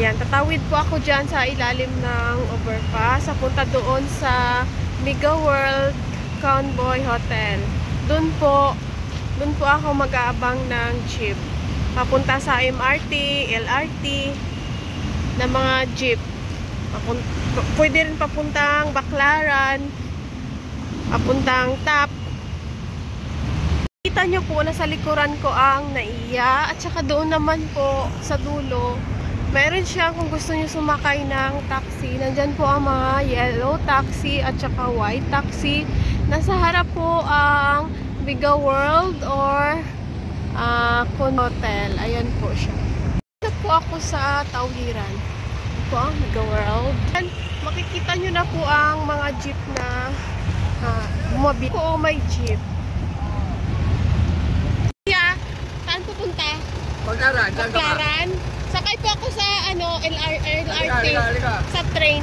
Ayan, tatawid po ako dyan sa ilalim ng overpass. Papunta doon sa Mega World Convoy Hotel. Doon po ako mag-aabang ng jeep. Papunta sa MRT, LRT, na mga jeep. Pwede rin papuntang Baclaran, papuntang TAP. Kita nyo po na sa likuran ko ang NAIA. At saka doon naman po sa dulo, meron siya kung gusto nyo sumakay ng taxi. Nandyan po ang mga yellow taxi at saka white taxi. Nasa harap po ang Mega World or Hotel. Ayan po siya. Dito po ako sa Tawiran. Ito po ang Mega World. And makikita nyo na po ang mga jeep na bumabi. Po may jeep. Saan pupunta? Baclaran. Sakay po ako sa LRT. Sa train.